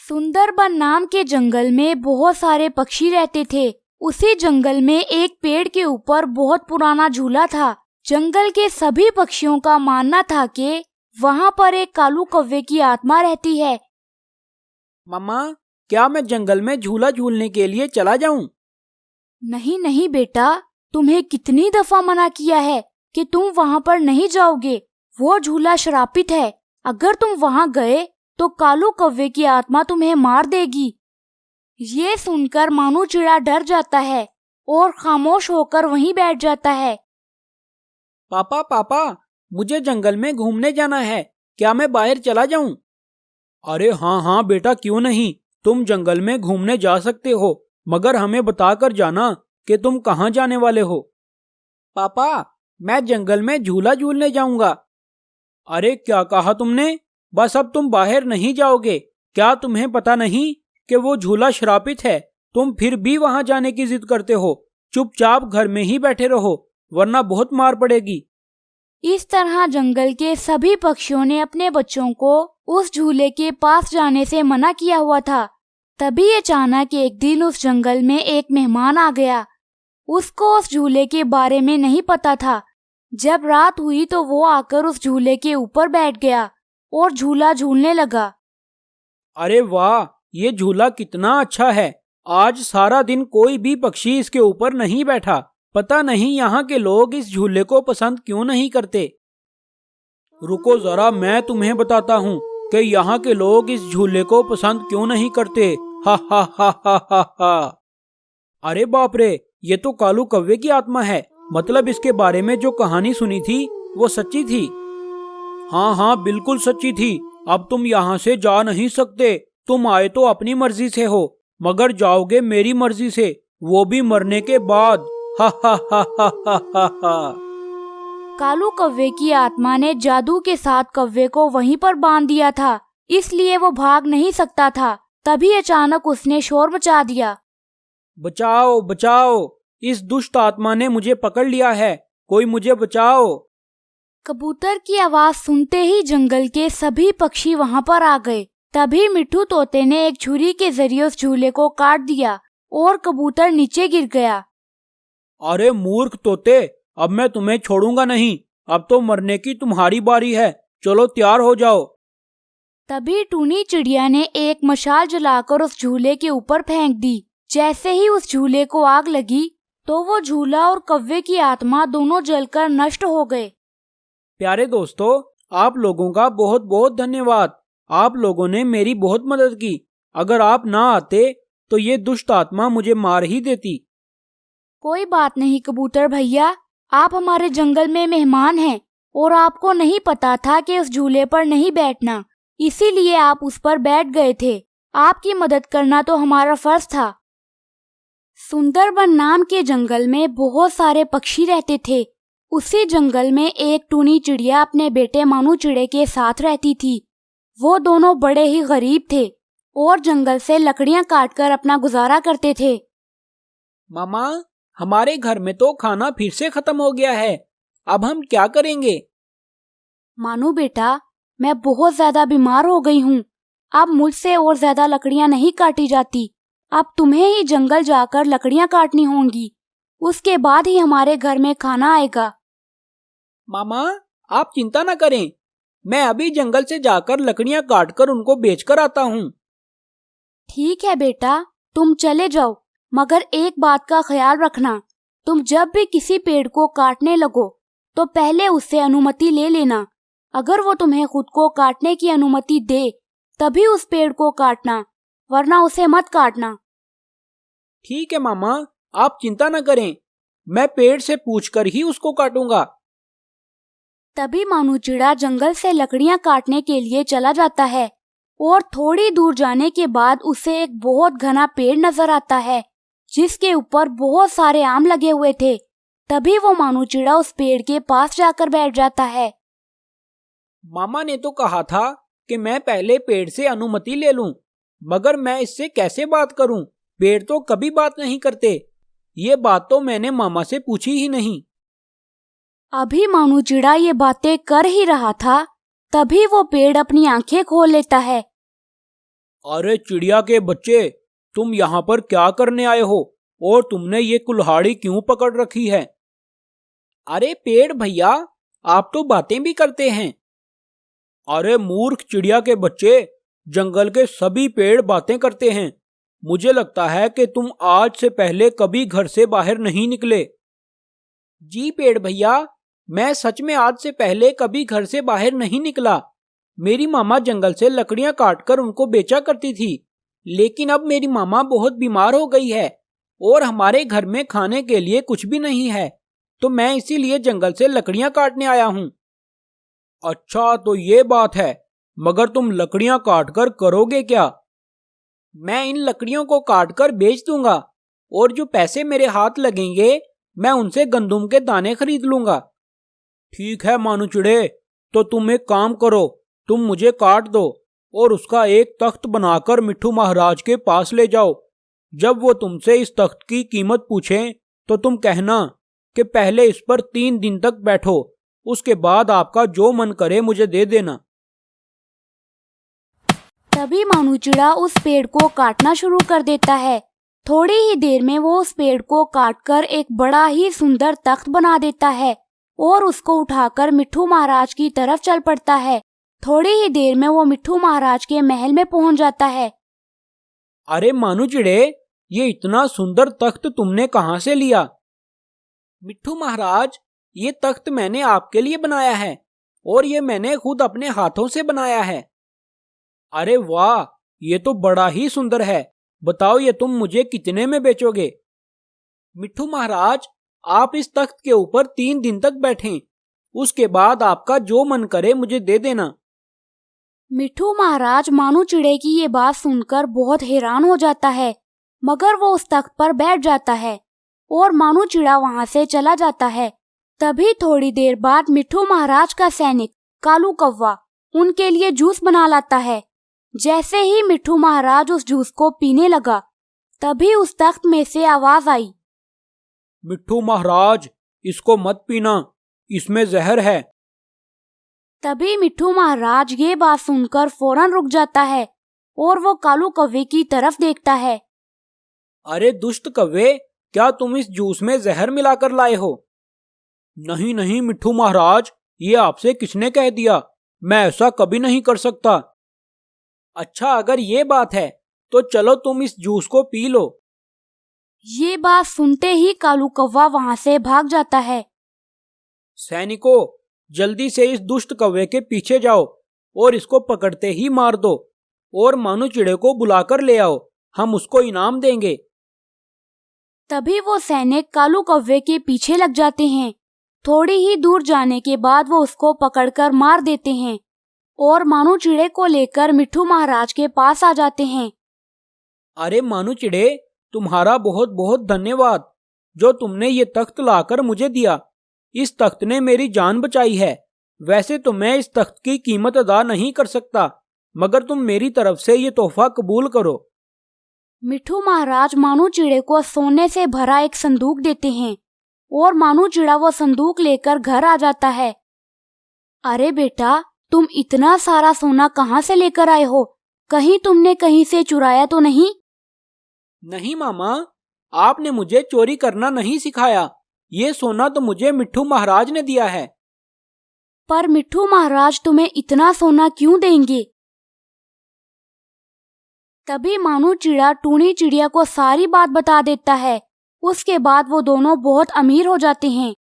सुंदरबन नाम के जंगल में बहुत सारे पक्षी रहते थे। उसी जंगल में एक पेड़ के ऊपर बहुत पुराना झूला था। जंगल के सभी पक्षियों का मानना था कि वहाँ पर एक कालू कौवे की आत्मा रहती है। मम्मा, क्या मैं जंगल में झूला झूलने के लिए चला जाऊं? नहीं नहीं बेटा, तुम्हें कितनी दफा मना किया है कि तुम वहाँ पर नहीं जाओगे। वो झूला श्रापित है। अगर तुम वहाँ गए तो कालू कौवे की आत्मा तुम्हें मार देगी। ये सुनकर मानू चिड़ा डर जाता है और खामोश होकर वहीं बैठ जाता है। पापा पापा, मुझे जंगल में घूमने जाना है, क्या मैं बाहर चला जाऊं? अरे हाँ हाँ बेटा, क्यों नहीं, तुम जंगल में घूमने जा सकते हो, मगर हमें बताकर जाना कि तुम कहाँ जाने वाले हो। पापा, मैं जंगल में झूला झूलने जाऊंगा। अरे क्या कहा तुमने? बस अब तुम बाहर नहीं जाओगे। क्या तुम्हें पता नहीं कि वो झूला श्रापित है? तुम फिर भी वहां जाने की जिद करते हो। चुपचाप घर में ही बैठे रहो, वरना बहुत मार पड़ेगी। इस तरह जंगल के सभी पक्षियों ने अपने बच्चों को उस झूले के पास जाने से मना किया हुआ था। तभी अचानक एक दिन उस जंगल में एक मेहमान आ गया। उसको उस झूले के बारे में नहीं पता था। जब रात हुई तो वो आकर उस झूले के ऊपर बैठ गया और झूला झूलने लगा। अरे वाह, ये झूला कितना अच्छा है। आज सारा दिन कोई भी पक्षी इसके ऊपर नहीं बैठा। पता नहीं यहाँ के लोग इस झूले को पसंद क्यों नहीं करते। रुको जरा, मैं तुम्हें बताता हूँ कि यहाँ के लोग इस झूले को पसंद क्यों नहीं करते। हा हा हा हा हा हा। अरे बाप रे, ये तो कालू कौवे की आत्मा है। मतलब इसके बारे में जो कहानी सुनी थी वो सच्ची थी। हाँ हाँ, बिल्कुल सच्ची थी। अब तुम यहाँ से जा नहीं सकते। तुम आए तो अपनी मर्जी से हो, मगर जाओगे मेरी मर्जी से, वो भी मरने के बाद। हा हा हा हा हा हा हा। कालू कौवे की आत्मा ने जादू के साथ कौवे को वहीं पर बांध दिया था, इसलिए वो भाग नहीं सकता था। तभी अचानक उसने शोर मचा दिया। बचाओ बचाओ, इस दुष्ट आत्मा ने मुझे पकड़ लिया है, कोई मुझे बचाओ। कबूतर की आवाज सुनते ही जंगल के सभी पक्षी वहां पर आ गए। तभी मिट्ठू तोते ने एक छुरी के जरिए उस झूले को काट दिया और कबूतर नीचे गिर गया। अरे मूर्ख तोते, अब मैं तुम्हें छोड़ूंगा नहीं। अब तो मरने की तुम्हारी बारी है, चलो तैयार हो जाओ। तभी टूनी चिड़िया ने एक मशाल जलाकर उस झूले के ऊपर फेंक दी। जैसे ही उस झूले को आग लगी तो वो झूला और कौवे की आत्मा दोनों जलकर नष्ट हो गए। प्यारे दोस्तों, आप लोगों का बहुत बहुत धन्यवाद। आप लोगों ने मेरी बहुत मदद की। अगर आप ना आते तो ये दुष्ट आत्मा मुझे मार ही देती। कोई बात नहीं कबूतर भैया, आप हमारे जंगल में मेहमान हैं और आपको नहीं पता था कि उस झूले पर नहीं बैठना, इसीलिए आप उस पर बैठ गए थे। आपकी मदद करना तो हमारा फर्ज था। सुंदरबन नाम के जंगल में बहुत सारे पक्षी रहते थे। उसी जंगल में एक टूनी चिड़िया अपने बेटे मानू चिड़े के साथ रहती थी। वो दोनों बड़े ही गरीब थे और जंगल से लकड़ियां काटकर अपना गुजारा करते थे। मामा, हमारे घर में तो खाना फिर से खत्म हो गया है, अब हम क्या करेंगे? मानू बेटा, मैं बहुत ज्यादा बीमार हो गई हूँ। अब मुझसे और ज्यादा लकड़ियां नहीं काटी जाती। अब तुम्हें ही जंगल जाकर लकड़ियां काटनी होंगी, उसके बाद ही हमारे घर में खाना आएगा। मामा, आप चिंता न करें, मैं अभी जंगल से जाकर लकड़ियां काटकर उनको बेचकर आता हूँ। ठीक है बेटा, तुम चले जाओ, मगर एक बात का ख्याल रखना, तुम जब भी किसी पेड़ को काटने लगो तो पहले उससे अनुमति ले लेना। अगर वो तुम्हें खुद को काटने की अनुमति दे तभी उस पेड़ को काटना, वरना उसे मत काटना। ठीक है मामा, आप चिंता न करें, मैं पेड़ से पूछकर ही उसको काटूंगा। तभी मानू चिड़ा जंगल से लकड़ियां काटने के लिए चला जाता है और थोड़ी दूर जाने के बाद उसे एक बहुत घना पेड़ नजर आता है जिसके ऊपर बहुत सारे आम लगे हुए थे। तभी वो मानू चिड़ा उस पेड़ के पास जाकर बैठ जाता है। मामा ने तो कहा था कि मैं पहले पेड़ से अनुमति ले लूं, मगर मैं इससे कैसे बात करूं? पेड़ तो कभी बात नहीं करते। ये बात तो मैंने मामा से पूछी ही नहीं। अभी मानू चिड़ा ये बातें कर ही रहा था, तभी वो पेड़ अपनी आंखें खोल लेता है। अरे चिड़िया के बच्चे, तुम यहाँ पर क्या करने आए हो और तुमने ये कुल्हाड़ी क्यों पकड़ रखी है? अरे पेड़ भैया, आप तो बातें भी करते हैं। अरे मूर्ख चिड़िया के बच्चे, जंगल के सभी पेड़ बातें करते हैं। मुझे लगता है कि तुम आज से पहले कभी घर से बाहर नहीं निकले। जी पेड़ भैया, मैं सच में आज से पहले कभी घर से बाहर नहीं निकला। मेरी मामा जंगल से लकड़ियां काटकर उनको बेचा करती थी, लेकिन अब मेरी मामा बहुत बीमार हो गई है और हमारे घर में खाने के लिए कुछ भी नहीं है, तो मैं इसीलिए जंगल से लकड़ियां काटने आया हूँ। अच्छा तो ये बात है, मगर तुम लकड़ियां काटकर करोगे क्या? मैं इन लकड़ियों को काटकर बेच दूंगा और जो पैसे मेरे हाथ लगेंगे मैं उनसे गंदुम के दाने खरीद लूंगा। ठीक है मानू चिड़े, तो तुम एक काम करो, तुम मुझे काट दो और उसका एक तख्त बनाकर मिट्ठू महाराज के पास ले जाओ। जब वो तुमसे इस तख्त की कीमत पूछें तो तुम कहना कि पहले इस पर 3 दिन तक बैठो, उसके बाद आपका जो मन करे मुझे दे देना। तभी मानू चिड़ा उस पेड़ को काटना शुरू कर देता है। थोड़ी ही देर में वो उस पेड़ को काटकर एक बड़ा ही सुंदर तख्त बना देता है और उसको उठाकर मिट्ठू महाराज की तरफ चल पड़ता है। थोड़ी ही देर में वो मिट्ठू महाराज के महल में पहुंच जाता है। अरे मानू चिड़े, ये इतना सुंदर तख्त तुमने कहाँ से लिया? मिट्ठू महाराज, ये तख्त मैंने आपके लिए बनाया है और ये मैंने खुद अपने हाथों से बनाया है। अरे वाह, ये तो बड़ा ही सुंदर है। बताओ ये तुम मुझे कितने में बेचोगे? मिट्ठू महाराज, आप इस तख्त के ऊपर 3 दिन तक बैठें, उसके बाद आपका जो मन करे मुझे दे देना। मिट्ठू महाराज मानू चिड़े की ये बात सुनकर बहुत हैरान हो जाता है, मगर वो उस तख्त पर बैठ जाता है और मानू चिड़ा वहां से चला जाता है। तभी थोड़ी देर बाद मिट्ठू महाराज का सैनिक कालू कौवा उनके लिए जूस बना लाता है। जैसे ही मिट्ठू महाराज उस जूस को पीने लगा, तभी उस तख्त में से आवाज आई, मिट्ठू महाराज, इसको मत पीना, इसमें जहर है। तभी मिट्ठू महाराज ये बात सुनकर फौरन रुक जाता है और वो कालू कौवे की तरफ देखता है। अरे दुष्ट कौवे, क्या तुम इस जूस में जहर मिलाकर लाए हो? नहीं नहीं मिट्ठू महाराज, ये आपसे किसने कह दिया? मैं ऐसा कभी नहीं कर सकता। अच्छा अगर ये बात है तो चलो तुम इस जूस को पी लो। ये बात सुनते ही कालू कौवा वहां से भाग जाता है। सैनिकों, जल्दी से इस दुष्ट कौवे के पीछे जाओ और इसको पकड़ते ही मार दो और मानू चिड़े को बुलाकर ले आओ, हम उसको इनाम देंगे। तभी वो सैनिक कालू कौवे के पीछे लग जाते हैं। थोड़ी ही दूर जाने के बाद वो उसको पकड़कर मार देते हैं और मानू चिड़े को लेकर मिट्ठू महाराज के पास आ जाते हैं। अरे मानू चिड़े, तुम्हारा बहुत बहुत धन्यवाद, जो तुमने ये तख्त लाकर मुझे दिया। इस तख्त ने मेरी जान बचाई है। वैसे तो मैं इस तख्त की कीमत अदा नहीं कर सकता, मगर तुम मेरी तरफ से ये तोहफा कबूल करो। मिट्ठू महाराज मानू चिड़े को सोने से भरा एक संदूक देते हैं और मानू चिड़ा वो संदूक लेकर घर आ जाता है। अरे बेटा, तुम इतना सारा सोना कहाँ से लेकर आए हो? कहीं तुमने कहीं से चुराया तो नहीं? नहीं मामा, आपने मुझे चोरी करना नहीं सिखाया। ये सोना तो मुझे मिट्ठू महाराज ने दिया है। पर मिट्ठू महाराज तुम्हें इतना सोना क्यों देंगे? तभी मानू चिड़ा टूनी चिड़िया को सारी बात बता देता है। उसके बाद वो दोनों बहुत अमीर हो जाते हैं